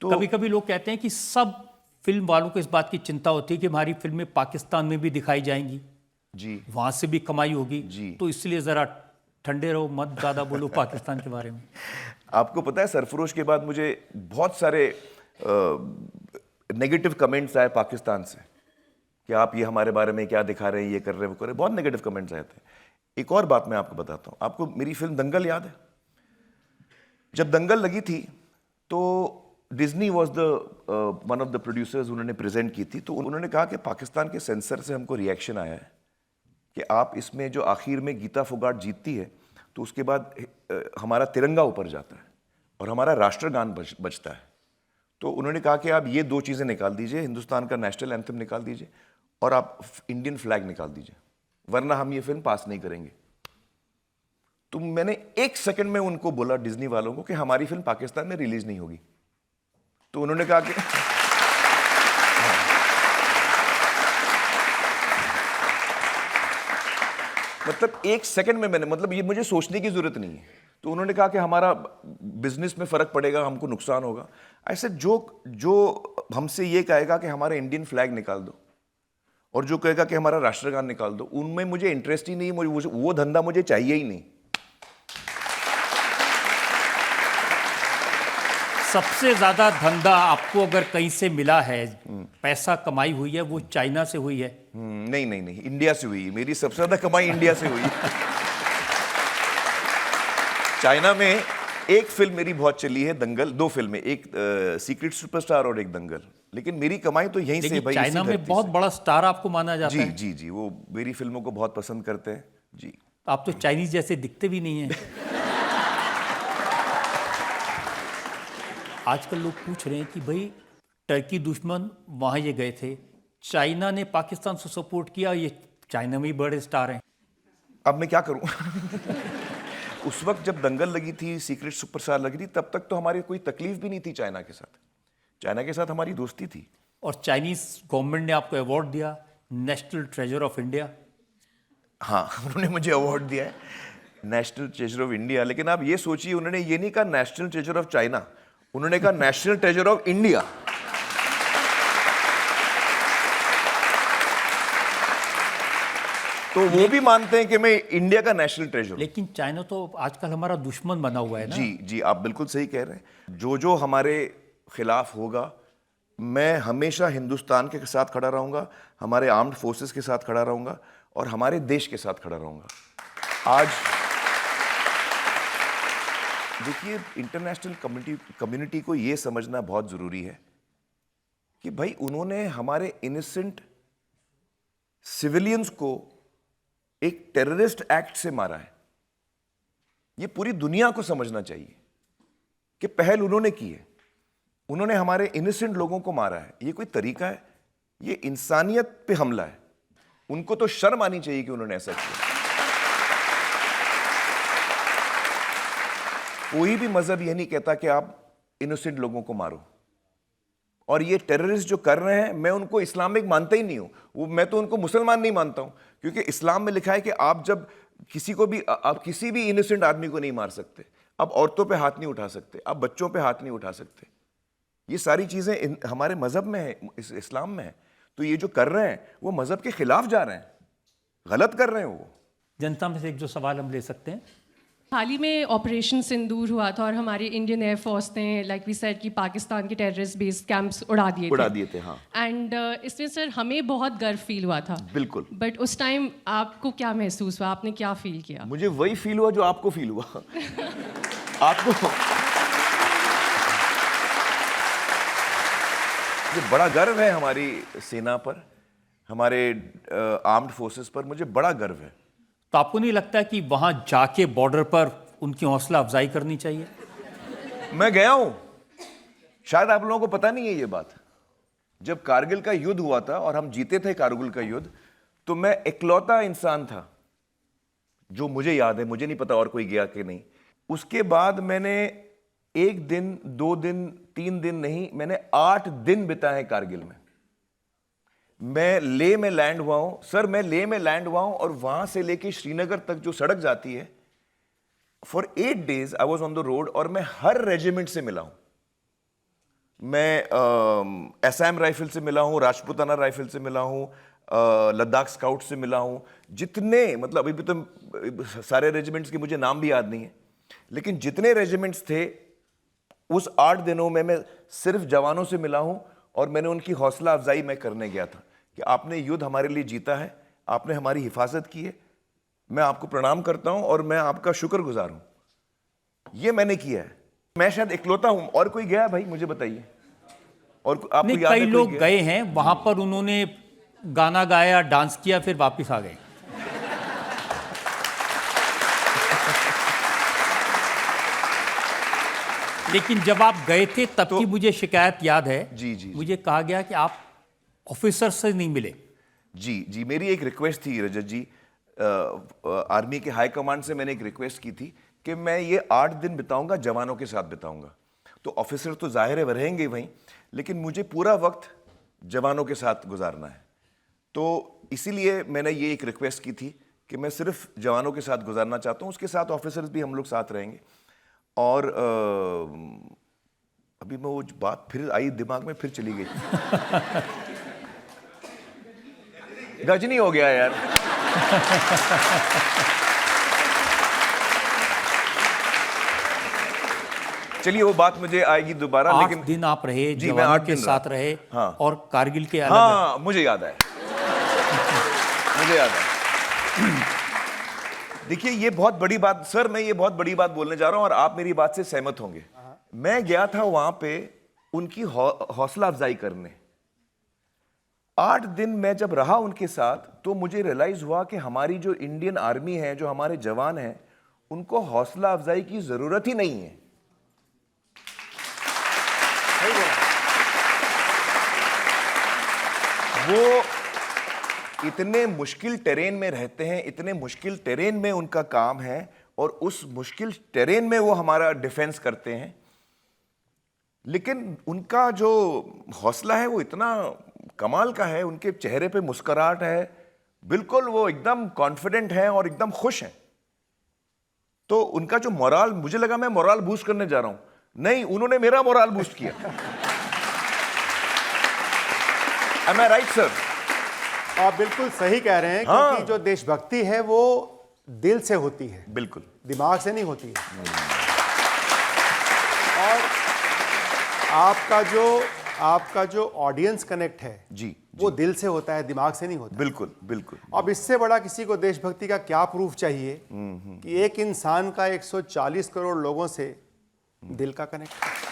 तो कभी कभी लोग कहते हैं कि सब फिल्म वालों को इस बात की चिंता होती है कि हमारी फिल्में पाकिस्तान में भी दिखाई जाएंगी, जी वहां से भी कमाई होगी, जी तो इसलिए जरा ठंडे रहो, मत ज्यादा बोलो पाकिस्तान के बारे में। आपको पता है सरफरोश के बाद मुझे बहुत सारे नेगेटिव कमेंट्स आए पाकिस्तान से कि आप ये हमारे बारे में क्या दिखा रहे हैं, ये कर रहे हैं, वो कर रहे हैं, बहुत नेगेटिव कमेंट्स आए थे। एक और बात मैं आपको बताता हूँ, आपको मेरी फिल्म दंगल याद है? जब दंगल लगी थी तो Disney was the one of the producers, उन्होंने प्रेजेंट की थी, तो उन्होंने कहा कि पाकिस्तान के सेंसर से हमको रिएक्शन आया है कि आप इसमें जो आखिर में गीता फोगाट जीतती है तो उसके बाद हमारा तिरंगा ऊपर जाता है और हमारा राष्ट्रगान बजता है। तो उन्होंने कहा कि आप ये दो चीज़ें निकाल दीजिए, हिंदुस्तान का नेशनल एंथम निकाल दीजिए और आप इंडियन फ्लैग निकाल दीजिए, वरना हम ये फिल्म पास नहीं करेंगे। तो मैंने एक सेकंड में उनको बोला, डिज्नी वालों को, कि हमारी फिल्म पाकिस्तान में रिलीज नहीं होगी। तो उन्होंने कहा कि मतलब एक सेकंड में मैंने, मतलब ये मुझे सोचने की जरूरत नहीं है। तो उन्होंने कहा कि हमारा बिजनेस में फर्क पड़ेगा, हमको नुकसान होगा। ऐसे जो हमसे ये कहेगा कि हमारा इंडियन फ्लैग निकाल दो और जो कहेगा कि हमारा राष्ट्रगान निकाल दो, उनमें मुझे इंटरेस्ट ही नहीं, मुझे वो धंधा मुझे चाहिए ही नहीं। सबसे ज्यादा धंधा आपको अगर कहीं से मिला है, पैसा कमाई हुई है, वो चाइना से हुई है? नहीं नहीं नहीं, इंडिया से हुई है। मेरी सबसे ज्यादा कमाई इंडिया से हुई है। चाइना में एक फिल्म मेरी बहुत चली है, दंगल, दो फिल्में, एक सीक्रेट सुपरस्टार और एक दंगल, लेकिन मेरी कमाई तो यहीं से भाई। चाइना में बहुत बड़ा स्टार आपको माना जाता जी है। जी जी, वो मेरी फिल्मों को बहुत पसंद करते हैं जी। आप तो चाइनीज जैसे दिखते भी नहीं हैं। आजकल लोग पूछ रहे हैं कि भाई टर्की दुश्मन वहां ये गए थे, चाइना ने पाकिस्तान से सपोर्ट किया, ये चाइना में ही बड़े स्टार हैं। अब मैं क्या करूं? उस वक्त जब दंगल लगी थी, सीक्रेट सुपरस्टार लगी थी, तब तक तो हमारी कोई तकलीफ भी नहीं थी चाइना के साथ। चाइना के साथ हमारी दोस्ती थी। और चाइनीज गवर्नमेंट ने आपको अवार्ड दिया, नेशनल ट्रेजर ऑफ इंडिया। हाँ, उन्होंने मुझे अवार्ड दिया है, नेशनल ट्रेजर ऑफ इंडिया। लेकिन आप ये सोचिए, उन्होंने ये नहीं कहा नेशनल ट्रेजर ऑफ चाइना, उन्होंने कहा नेशनल ट्रेजर ऑफ इंडिया। तो वो भी मानते हैं कि मैं इंडिया का नेशनल ट्रेजर। लेकिन चाइना तो आजकल हमारा दुश्मन बना हुआ है ना। जी जी, आप बिल्कुल सही कह रहे हैं। जो हमारे खिलाफ होगा, मैं हमेशा हिंदुस्तान के साथ खड़ा रहूंगा, हमारे आर्म्ड फोर्सेस के साथ खड़ा रहूंगा और हमारे देश के साथ खड़ा रहूंगा। आज देखिए, इंटरनेशनल कम्युनिटी को ये समझना बहुत जरूरी है कि भाई उन्होंने हमारे इनोसेंट सिविलियंस को एक टेररिस्ट एक्ट से मारा है। ये पूरी दुनिया को समझना चाहिए कि पहल उन्होंने की है, उन्होंने हमारे इनोसेंट लोगों को मारा है। ये कोई तरीका है? ये इंसानियत पे हमला है। उनको तो शर्म आनी चाहिए कि उन्होंने ऐसा किया। कोई भी मजहब ये नहीं कहता कि आप इनोसेंट लोगों को मारो। और ये टेररिस्ट जो कर रहे हैं, मैं उनको इस्लामिक मानता ही नहीं हूं। मैं तो उनको मुसलमान नहीं मानता हूं, क्योंकि इस्लाम में लिखा है कि आप जब किसी को भी, आप किसी भी इनोसेंट आदमी को नहीं मार सकते। आप औरतों पे हाथ नहीं उठा सकते, आप बच्चों पे हाथ नहीं उठा सकते। ये सारी चीजें हमारे मजहब में है, इस्लाम में है। तो ये जो कर रहे हैं वो मजहब के खिलाफ जा रहे हैं, गलत कर रहे हैं वो। जनता में से एक जो सवाल हम ले सकते हैं, हाल ही में ऑपरेशन सिंदूर हुआ था और हमारे इंडियन एयरफोर्स ने, लाइक वी सेड, कि पाकिस्तान के टेररिस्ट बेस्ड कैंप्स उड़ा दिए थे। हाँ। एंड इसमें सर हमें बहुत गर्व फील हुआ था। बिल्कुल। बट उस टाइम आपको क्या महसूस हुआ, आपने क्या फील किया? मुझे वही फील हुआ जो आपको फील हुआ। आपको मुझे बड़ा गर्व है हमारी सेना पर, हमारे आर्म्ड फोर्सेस पर, मुझे बड़ा गर्व है। तो आपको नहीं लगता कि वहां जाके बॉर्डर पर उनकी हौसला अफजाई करनी चाहिए? मैं गया हूं, शायद आप लोगों को पता नहीं है ये बात। जब कारगिल का युद्ध हुआ था और हम जीते थे कारगिल का युद्ध, तो मैं इकलौता इंसान था जो, मुझे याद है, मुझे नहीं पता और कोई गया कि नहीं। उसके बाद मैंने 1 दिन, 2 दिन, 3 दिन नहीं, मैंने 8 दिन बिताए कारगिल में। मैं लेह में लैंड हुआ हूं सर, मैं लेह में लैंड हुआ हूं और वहां से लेके श्रीनगर तक जो सड़क जाती है, for 8 days I was on the road, और मैं हर रेजिमेंट से मिला हूं। मैं असम राइफल से मिला हूँ, राजपूताना राइफल से मिला हूँ, लद्दाख स्काउट से मिला हूँ। जितने, मतलब अभी भी तो सारे रेजिमेंट्स के मुझे नाम भी याद नहीं है, लेकिन जितने रेजिमेंट्स थे उस 8 दिनों में मैं सिर्फ जवानों से मिला हूँ और मैंने उनकी हौसला अफजाई मैं करने गया था कि आपने युद्ध हमारे लिए जीता है, आपने हमारी हिफाजत की है, मैं आपको प्रणाम करता हूँ और मैं आपका शुक्रगुजार हूँ। ये मैंने किया है। मैं शायद इकलौता हूँ, और कोई गया है भाई मुझे बताइए? और आपको नहीं, याद है कई कोई लोग गया? गए हैं वहां पर, उन्होंने गाना गाया, डांस किया, फिर वापस आ गए। लेकिन जब आप गए थे तब की मुझे शिकायत याद है। जी। मुझे कहा गया कि आप ऑफिसर से नहीं मिले। जी, मेरी एक रिक्वेस्ट थी रजत जी, आर्मी के हाई कमांड से मैंने एक रिक्वेस्ट की थी कि मैं ये 8 दिन बिताऊंगा, जवानों के साथ बिताऊंगा। तो ऑफिसर तो जाहिर है वह रहेंगे वहीं, लेकिन मुझे पूरा वक्त जवानों के साथ गुजारना है। तो इसीलिए मैंने ये एक रिक्वेस्ट की थी कि मैं सिर्फ जवानों के साथ गुजारना चाहता हूँ, उसके साथ ऑफिसर्स भी हम लोग साथ रहेंगे। और अभी मैं वो बात फिर आई दिमाग में, फिर चली गई। गजनी हो गया यार। चलिए वो बात मुझे आएगी दोबारा। 8 लेकिन दिन आप रहे, जी, मैं जवानों 8 के दिन साथ रहा। रहे। हाँ। और कारगिल के अलग हाँ, मुझे याद है। मुझे याद है। देखिए ये बहुत बड़ी बात सर, मैं ये बहुत बड़ी बात बोलने जा रहा हूं और आप मेरी बात से सहमत होंगे। मैं गया था वहां पे उनकी हौसला अफजाई करने। 8 दिन मैं जब रहा उनके साथ तो मुझे रियलाइज हुआ कि हमारी जो इंडियन आर्मी है, जो हमारे जवान हैं, उनको हौसला अफजाई की जरूरत ही नहीं है। वो इतने मुश्किल टेरेन में रहते हैं, इतने मुश्किल टेरेन में उनका काम है और उस मुश्किल टेरेन में वो हमारा डिफेंस करते हैं, लेकिन उनका जो हौसला है वो इतना कमाल का है, उनके चेहरे पे मुस्कुराहट है, बिल्कुल वो एकदम कॉन्फिडेंट है और एकदम खुश हैं। तो उनका जो मोराल, मुझे लगा मैं मोराल बूस्ट करने जा रहा हूं, नहीं, उन्होंने मेरा मोराल बूस्ट किया। Am I right, sir? आप बिल्कुल सही कह रहे हैं, हाँ। क्योंकि जो देशभक्ति है वो दिल से होती है, बिल्कुल दिमाग से नहीं होती है। और आपका जो ऑडियंस कनेक्ट है जी, वो दिल से होता है, दिमाग से नहीं होता। बिल्कुल बिल्कुल। अब इससे बड़ा किसी को देशभक्ति का क्या प्रूफ चाहिए कि एक इंसान का 140 करोड़ लोगों से दिल का कनेक्ट है।